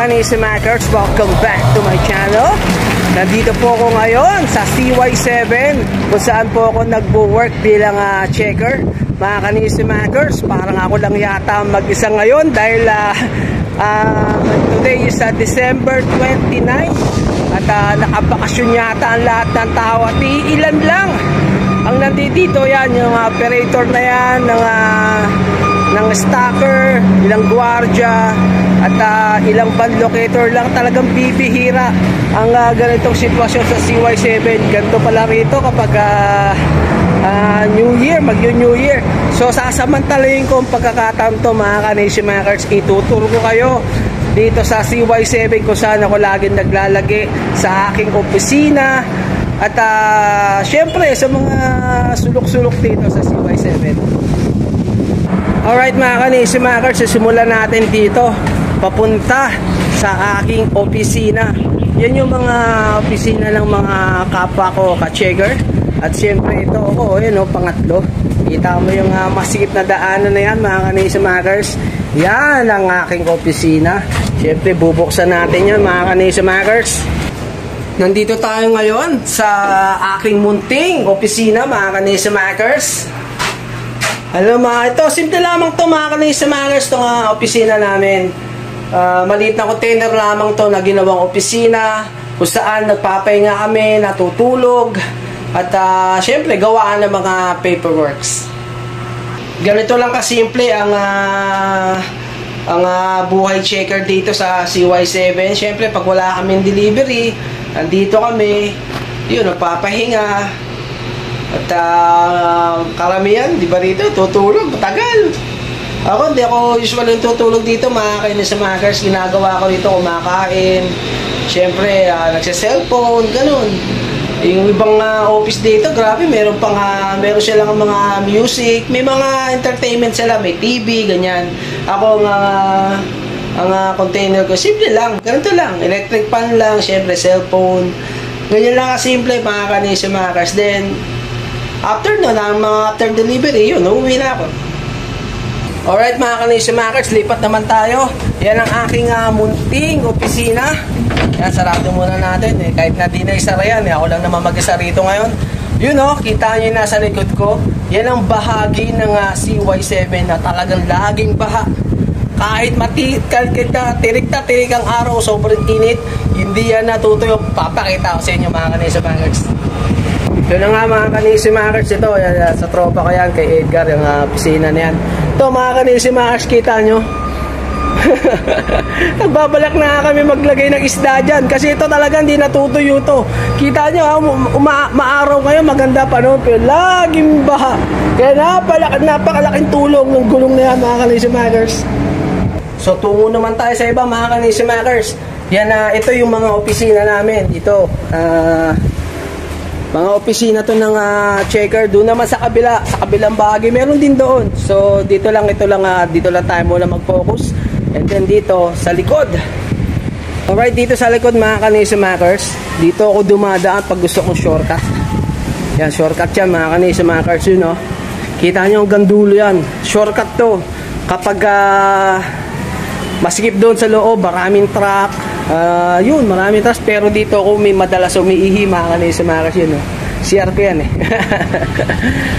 Kanisimakers, welcome back to my channel. Nandito po ako ngayon sa CY7 kung saan po ako nagbo-work bilang checker. Mga Kanisimakers, parang ako lang yata mag-isa ngayon dahil today is December 29 at nakabakasyon yata ang lahat ng tao at ilan lang ang nandito. Yan yung operator na yan ng stalker, ilang gwardiya at ilang van locator lang. Talagang bibihira ang ganitong sitwasyon sa CY7. Ganito pala rito kapag New Year, mag-New Year. So sasamantalayin ko ang pagkakataon to, mga Kanisimakers. Ituturo ko kayo dito sa CY7 kung saan ako laging naglalagi sa aking opisina at syempre sa mga sulok-sulok dito sa CY7. Alright mga Kanisimakers, simulan natin dito papunta sa aking opisina. Yan yung mga opisina ng mga kapwa ko ka-checker. At siyempre ito ako, yun o, pangatlo. Kita mo yung masikip na daanan na yan mga Kanisimakers. Yan ang aking opisina. Siyempre bubuksan natin yan mga Kanisimakers. Nandito tayo ngayon sa aking munting opisina mga Kanisimakers. Alam mo, ito, simple lamang to mga Kanisimakers, itong opisina namin. Maliit na container lamang to na ginawang opisina kung saan nagpapahinga kami, natutulog at syempre gawaan ng mga paperworks. Ganito lang kasimple ang buhay checker dito sa CY7. Syempre pag wala kaming delivery, nandito kami, yun, nagpapahinga. At karamihan, di ba rito, tutulog, matagal. Ako, hindi ako usually tutulog dito, mga Kanisimakers. Ginagawa ko dito, kumakain. Siyempre, nagsa-cellphone, ganun. Yung ibang office dito, grabe, meron meron silang mga music, may mga entertainment sila, may TV, ganyan. Ako, ang container ko, simple lang, ganito lang, electric fan lang, siyempre, cellphone. Ganyan lang kasimple, mga Kanisimakers. Then, after nun, after delivery, yun, uuwi na ako. Alright mga Kanisimakers, lipat naman tayo. Yan ang aking munting opisina. Yan, sarado muna natin. Kahit na di na isara yan, ako lang naman mag-isa rito ngayon. Yun o, kita nyo yung nasa likod ko. Yan ang bahagi ng CY7 na talagang laging baha. Kahit tirik na tirik ang araw, sobrang init, hindi yan natutuyo. Papakita ko sa inyo mga Kanisimakers. Ito na nga mga Kanisimakers, ito yan, sa tropa ko yan, kay Edgar, yung opisina na yan. Ito mga Kanisimakers, kita nyo. Nagbabalak na kami maglagay ng isda dyan kasi ito talaga hindi natutuyo to. Kita nyo, maaraw ngayon, maganda pa no, pero laging baha. Kaya napakalaking tulong ng gulong na yan mga Kanisimakers. So tungo naman tayo sa iba mga Kanisimakers. Yan, ito yung mga opisina namin. Ito, mga opisina to ng checker. Doon naman sa kabilang bahagi meron din doon. So dito lang tayo muna mag-focus. And then dito sa likod. Alright, dito sa likod mga Kanisimakers, dito ako dumadaan pag gusto kong shortcut. Yan, shortcut yan mga Kanisimakers, yun o. Kita nyo hanggang dulo yan. Shortcut to. Kapag masikip doon sa loob, maraming truck. Yun, maraming trucks. Pero dito ako may madalas umiihi mga Kanisimakers, yun o. CRP yan eh.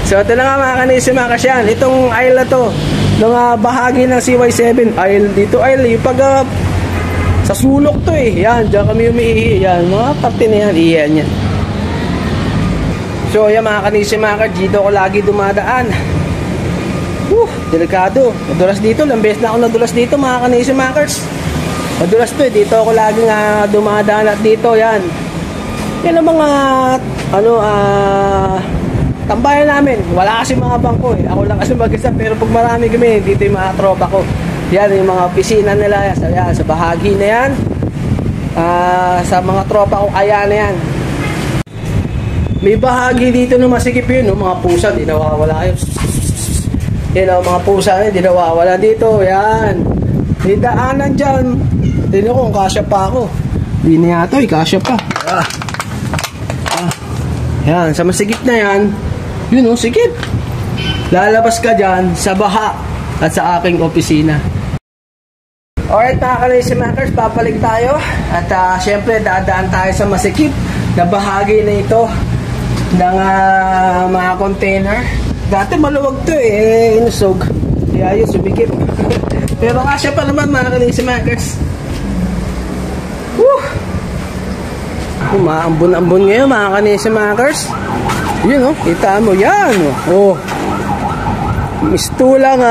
So ito na nga mga Kanisimakers yan. Itong aisle na to, ng bahagi ng CY7, aisle dito, aisle yung pag sa sulok to eh. Yan, dyan kami umiihi. Yan, mga parte na yan, iyan yan. So yan mga Kanisimakers, dito ako lagi dumadaan. Delikado. Madulas dito, ilang beses na ako nadulas dito mga Kanisimakers. Madulas to eh, dito ako laging dumadaan at dito, yan. Yan ang mga tambayan namin. Wala kasi mga bangko eh. Ako lang kasi mag-isa, pero pag marami kami, dito yung mga tropa ko. Yan yung mga opisina nila. Yan, sa bahagi na yan. Sa mga tropa ko, kaya na yan. May bahagi dito na masikip yun, no? Mga pusa, di nawawala yun. Yan, mga pusa, di nawawala dito. Yan. May daanan dyan. Tignan ko kung kasya pa ako. Hindi na yato, kasya pa. Yan, sa masigit na yan, yun o, sigit. Lalabas ka dyan sa baha at sa aking opisina. Alright mga ka-Lazy Makers, babalik tayo. At syempre dadaan tayo sa masikip na bahagi na ito ng mga container. Dati maluwag to inusog. Kaya yun, sumikip. Pero kasya pa naman mga ka-Lazy Makers. Umaambon-ambon ngayon mga ka-Lazy Makers. Yun kita mo yan Mistulang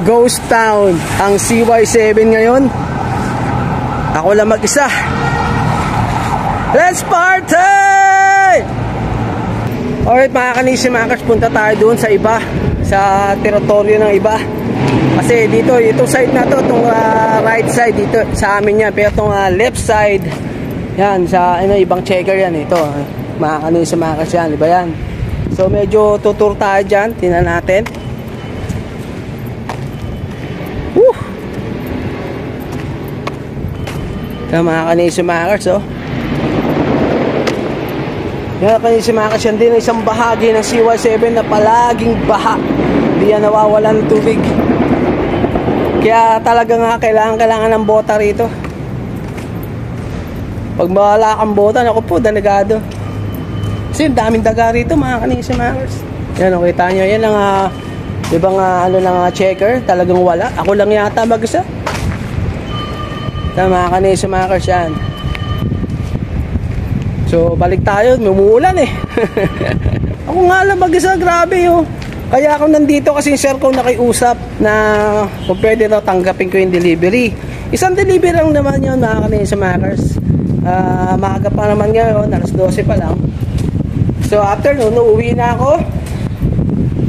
ghost town ang CY7 ngayon. Ako lang mag-isa. Let's party! Alright mga ka-Lazy Makers, punta tayo doon sa iba, sa teritoryo ng iba. Kasi dito, itong side na to, itong right side dito sa amin yan. Pero itong left side, yan, sa ibang checker yan. Ito, mga ka-Lazy Makers yan, iba yan. So medyo tutur tayo dyan, tingnan natin. Yan mga ka-Lazy Makers Yan ka-Lazy Makers, yan din isang bahagi ng CY7 na palaging baha. Hindi yan nawawala ng tubig. Kaya talaga nga kailangan ng bota rito. Pag mawala kang bota, naku po, danagado. Kasi daming daga rito mga ka-Lazy Makers. Yan kita nyo, yan ang ibang checker, talagang wala. Ako lang yata mag-isa. Mga ka-Lazy Makers yan. So balik tayo, umuulan Ako nga lang mag-isa, grabe Kaya ako nandito kasi yung sir ko nakiusap na kung pwede daw tanggapin ko yung delivery. Isang delivery lang naman yun mga ka-Lazy Makers. Maaga pa naman ngayon, alas 12 pa lang. So after noon, uuwi na ako.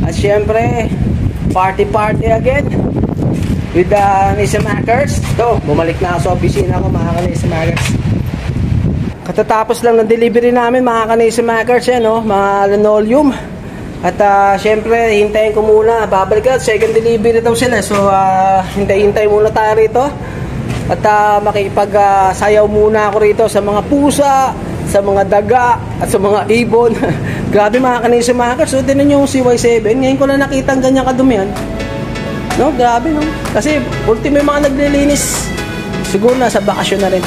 At syempre, party again with the Lazy Makers. So, bumalik na ako sa opisina ko mga ka-Lazy Makers. Katatapos lang ng delivery namin mga ka-Lazy Makers mga linoleum. At syempre, hintayin ko muna. Babalik at second delivery daw sila. So, hintay muna tayo rito. At makipag-sayaw muna ako rito sa mga pusa, sa mga daga, at sa mga ibon. Grabe mga ka-Lazy Makers. So, tinan nyo yung CY7. Ngayon ko na nakita ang ganyang kadumihan. Grabe Kasi ultimo yung mga naglilinis. Siguro na sa bakasyon na rin.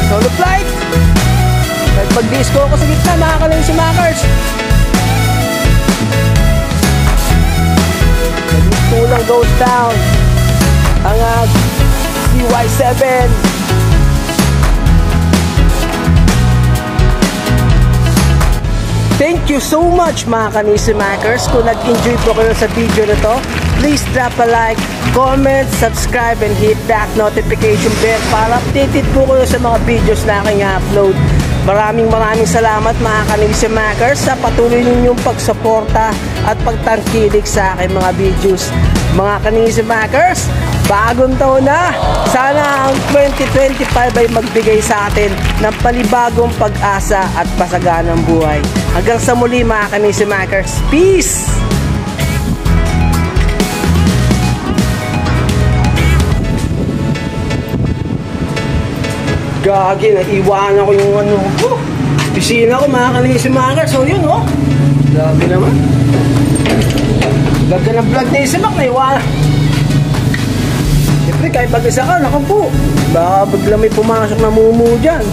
Solo flight. Kahit mag-disco ako sa gitna mga ka-Lazy Makers. Nagtulang ghost town ang CY7. Thank you so much mga ka-Lazy Makers. Kung nag-enjoy po kayo sa video na to, please drop a like, comment, subscribe, and hit that notification bell para updated po kayo sa mga videos na aking upload. Maraming salamat mga ka-Lazy Makers sa patuloy ninyong pagsuporta at pagtangkilik sa aking mga videos. Mga ka-Lazy Makers, bagong taon na. Sana ang 2025 ay magbigay sa atin ng palibagong pag-asa at pasaganang buhay. Hanggang sa muli mga ka-Lazy Makers. Peace! Gagi, naiwanan ko yung pisina ko mga ka-Lazy Makers. So yun grabe naman. Vlog ka ng vlog na isimak, naiwanan. Siyempre kahit mag-isa ka, naku po, baka bigla may pumasok na mumu dyan.